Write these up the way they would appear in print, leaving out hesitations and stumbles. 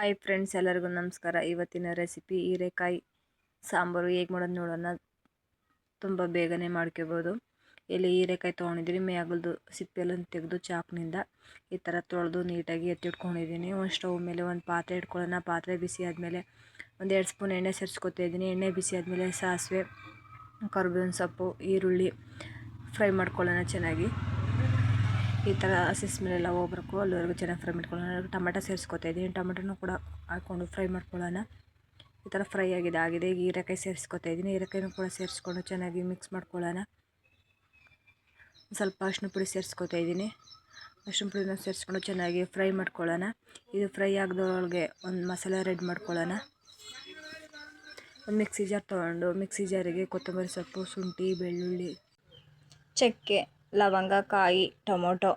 Hi friends, ಎಲ್ಲರಿಗೂ ನಮಸ್ಕಾರ. ಇವತ್ತಿನ ರೆಸಿಪಿ ಹೀರೆಕಾಯಿ ಸಾಂಬಾರು ಹೇಗೆ ಮಾಡೋದು ನೋಡೋಣ. ತುಂಬ ಬೇಗನೆ ಮಾಡ್ಕೋಬೋದು. ಇಲ್ಲಿ ಹೀರೆಕಾಯಿ ತೊಗೊಂಡಿದ್ದೀನಿ. ಮೇಗಲ್ದು ಸಿಪ್ಪೆಲ್ಲ ತೆಗೆದು ಚಾಕ್ನಿಂದ ಈ ಥರ ತೊಳೆದು ನೀಟಾಗಿ ಎತ್ತಿಟ್ಕೊಂಡಿದ್ದೀನಿ. ಒಂದು ಸ್ಟವ್ ಮೇಲೆ ಒಂದು ಪಾತ್ರೆ ಇಟ್ಕೊಳ್ಳೋಣ. ಪಾತ್ರೆ ಬಿಸಿ ಆದಮೇಲೆ ಒಂದು 2 ಸ್ಪೂನ್ ಎಣ್ಣೆ ಸೇರಿಸ್ಕೊತಾ ಇದ್ದೀನಿ. ಎಣ್ಣೆ ಬಿಸಿ ಆದಮೇಲೆ ಸಾಸಿವೆ, ಕರಿಬೇವಿನ ಸೊಪ್ಪು, ಈರುಳ್ಳಿ ಫ್ರೈ ಮಾಡ್ಕೊಳ್ಳೋಣ ಚೆನ್ನಾಗಿ. ಈ ಥರ ಹಸಿ ಸ್ಮೆಲ್ಲೆಲ್ಲ ಹೋಗ್ಬೇಕು, ಅಲ್ಲಿವರೆಗೂ ಚೆನ್ನಾಗಿ ಫ್ರೈ ಮಾಡ್ಕೊಳ್ಳೋಣ. ಟೊಮೆಟೊ ಸೇರಿಸ್ಕೊತಾ ಇದ್ದೀನಿ. ಟೊಮೆಟೊನೂ ಕೂಡ ಹಾಕ್ಕೊಂಡು ಫ್ರೈ ಮಾಡ್ಕೊಳ್ಳೋಣ. ಈ ಥರ ಫ್ರೈ ಆಗಿದೆ. ಈಗ ಹೀರೆಕಾಯಿ ಸೇರಿಸ್ಕೊತಾ ಇದ್ದೀನಿ. ಹೀರೆಕಾಯಿನೂ ಕೂಡ ಸೇರಿಸ್ಕೊಂಡು ಚೆನ್ನಾಗಿ ಮಿಕ್ಸ್ ಮಾಡ್ಕೊಳ್ಳೋಣ. ಸ್ವಲ್ಪ ಅರಿಶಿನ ಪುಡಿ ಸೇರಿಸ್ಕೊತಾ ಇದ್ದೀನಿ. ಅರಿಶಿನ ಪುಡಿನ ಸೇರಿಸ್ಕೊಂಡು ಚೆನ್ನಾಗಿ ಫ್ರೈ ಮಾಡ್ಕೊಳ್ಳೋಣ. ಇದು ಫ್ರೈ ಆಗದೊಳಗೆ ಒಂದು ಮಸಾಲೆ ರೆಡಿ ಮಾಡ್ಕೊಳ್ಳೋಣ. ಒಂದು ಮಿಕ್ಸಿ ಜಾರ್ ತೊಗೊಂಡು ಮಿಕ್ಸಿ ಜಾರಿಗೆ ಕೊತ್ತಂಬರಿ ಸೊಪ್ಪು, ಶುಂಠಿ, ಬೆಳ್ಳುಳ್ಳಿ, ಚಕ್ಕೆ, ಲವಂಗ, ಕಾಯಿ, ಟೊಮೊಟೊ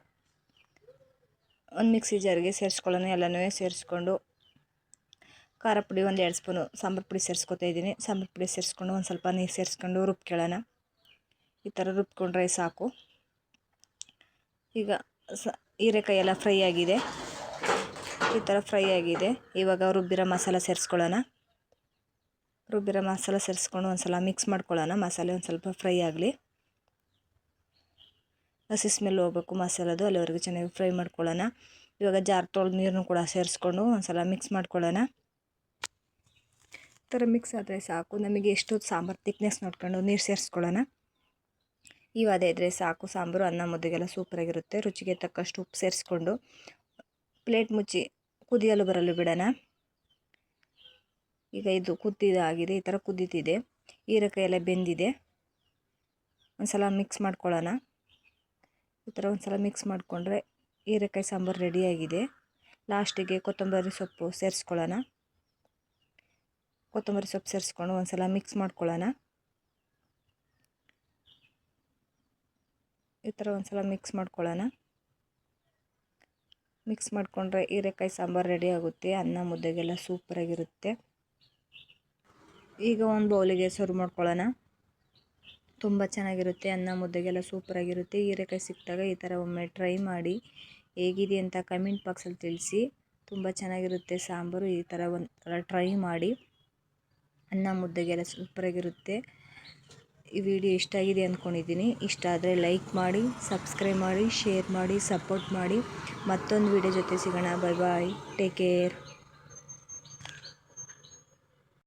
ಒಂದು ಮಿಕ್ಸಿ ಜಾರಿಗೆ ಸೇರಿಸ್ಕೊಳ್ಳೋಣ. ಎಲ್ಲನೂ ಸೇರಿಸ್ಕೊಂಡು ಖಾರ ಪುಡಿ ಒಂದು 2 ಸ್ಪೂನು, ಸಾಂಬಾರು ಪುಡಿ ಸೇರಿಸ್ಕೊತಾ ಇದ್ದೀನಿ. ಸಾಂಬಾರು ಪುಡಿ ಸೇರಿಸ್ಕೊಂಡು ಒಂದು ಸ್ವಲ್ಪ ನೀರು ಸೇರಿಸ್ಕೊಂಡು ರುಬ್ಕೊಳ್ಳೋಣ. ಈ ಥರ ರುಬ್ಕೊಂಡ್ರೆ ಸಾಕು. ಈಗ ಹೀರೆಕಾಯಿ ಎಲ್ಲ ಫ್ರೈ ಆಗಿದೆ. ಈ ಥರ ಫ್ರೈ ಆಗಿದೆ. ಇವಾಗ ರುಬ್ಬಿರೋ ಮಸಾಲ ಸೇರಿಸ್ಕೊಳ್ಳೋಣ. ರುಬ್ಬಿರೋ ಮಸಾಲ ಸೇರಿಸ್ಕೊಂಡು ಒಂದು ಸಲ ಮಿಕ್ಸ್ ಮಾಡ್ಕೊಳ್ಳೋಣ. ಮಸಾಲೆ ಒಂದು ಸ್ವಲ್ಪ ಫ್ರೈ ಆಗಲಿ. ಹಸಿ ಸ್ಮೆಲ್ ಹೋಗಬೇಕು ಮಸಾಲದು, ಅಲ್ಲಿವರೆಗೂ ಚೆನ್ನಾಗಿ ಫ್ರೈ ಮಾಡ್ಕೊಳ್ಳೋಣ. ಇವಾಗ ಜಾರ್ ತೊಳೆದು ನೀರನ್ನು ಕೂಡ ಸೇರಿಸ್ಕೊಂಡು ಒಂದು ಸಲ ಮಿಕ್ಸ್ ಮಾಡ್ಕೊಳ್ಳೋಣ. ಈ ಥರ ಮಿಕ್ಸ್ ಆದರೆ ಸಾಕು. ನಮಗೆ ಎಷ್ಟು ಸಾಂಬಾರು ತಿಕ್ನೆಸ್ ನೋಡ್ಕೊಂಡು ನೀರು ಸೇರಿಸ್ಕೊಳ್ಳೋಣ. ಅದೇ ಇದ್ದರೆ ಸಾಕು. ಸಾಂಬಾರು ಅನ್ನ ಮುದ್ದೆಗೆಲ್ಲ ಸೂಪರಾಗಿರುತ್ತೆ. ರುಚಿಗೆ ತಕ್ಕಷ್ಟು ಉಪ್ಪು ಸೇರಿಸ್ಕೊಂಡು ಪ್ಲೇಟ್ ಮುಚ್ಚಿ ಕುದಿಯಲು ಬರಲು ಬಿಡೋಣ. ಈಗ ಇದು ಕುದ್ದಿದಾಗಿದೆ. ಈ ಥರ ಕುದೀತಿದೆ. ಹೀರೆಕಾಯಿ ಎಲ್ಲ ಬೆಂದಿದೆ. ಒಂದು ಸಲ ಮಿಕ್ಸ್ ಮಾಡ್ಕೊಳ್ಳೋಣ. ಈ ಥರ ಒಂದು ಸಲ ಮಿಕ್ಸ್ ಮಾಡಿಕೊಂಡ್ರೆ ಹೀರೆಕಾಯಿ ಸಾಂಬಾರು ರೆಡಿಯಾಗಿದೆ. ಲಾಸ್ಟಿಗೆ ಕೊತ್ತಂಬರಿ ಸೊಪ್ಪು ಸೇರಿಸ್ಕೊಳ್ಳೋಣ. ಕೊತ್ತಂಬರಿ ಸೊಪ್ಪು ಸೇರಿಸ್ಕೊಂಡು ಒಂದು ಸಲ ಮಿಕ್ಸ್ ಮಾಡ್ಕೊಳ್ಳೋಣ. ಈ ಥರ ಒಂದು ಸಲ ಮಿಕ್ಸ್ ಮಾಡ್ಕೊಳ್ಳೋಣ. ಮಿಕ್ಸ್ ಮಾಡಿಕೊಂಡ್ರೆ ಹೀರೆಕಾಯಿ ಸಾಂಬಾರು ರೆಡಿ ಆಗುತ್ತೆ. ಅನ್ನ ಮುದ್ದೆಗೆಲ್ಲ ಸೂಪರಾಗಿರುತ್ತೆ. ಈಗ ಒಂದು ಬೌಲಿಗೆ ಸರ್ವ್ ಮಾಡ್ಕೊಳ್ಳೋಣ. ತುಂಬ ಚೆನ್ನಾಗಿರುತ್ತೆ. ಅನ್ನ ಮುದ್ದೆಗೆಲ್ಲ ಸೂಪರಾಗಿರುತ್ತೆ. ಹೀರೆಕಾಯಿ ಸಿಕ್ಕಿದಾಗ ಈ ಥರ ಒಮ್ಮೆ ಟ್ರೈ ಮಾಡಿ. ಹೇಗಿದೆ ಅಂತ ಕಮೆಂಟ್ ಬಾಕ್ಸಲ್ಲಿ ತಿಳಿಸಿ. ತುಂಬ ಚೆನ್ನಾಗಿರುತ್ತೆ ಸಾಂಬಾರು. ಈ ಥರ ಒಂದು ಟ್ರೈ ಮಾಡಿ. ಅನ್ನ ಮುದ್ದೆಗೆಲ್ಲ ಸೂಪರಾಗಿರುತ್ತೆ. ಈ ವಿಡಿಯೋ ಇಷ್ಟ ಆಗಿದೆ ಅಂದ್ಕೊಂಡಿದ್ದೀನಿ. ಇಷ್ಟ ಆದರೆ ಲೈಕ್ ಮಾಡಿ, ಸಬ್ಸ್ಕ್ರೈಬ್ ಮಾಡಿ, ಶೇರ್ ಮಾಡಿ, ಸಪೋರ್ಟ್ ಮಾಡಿ. ಮತ್ತೊಂದು ವಿಡಿಯೋ ಜೊತೆ ಸಿಗೋಣ. Bye bye. Take care.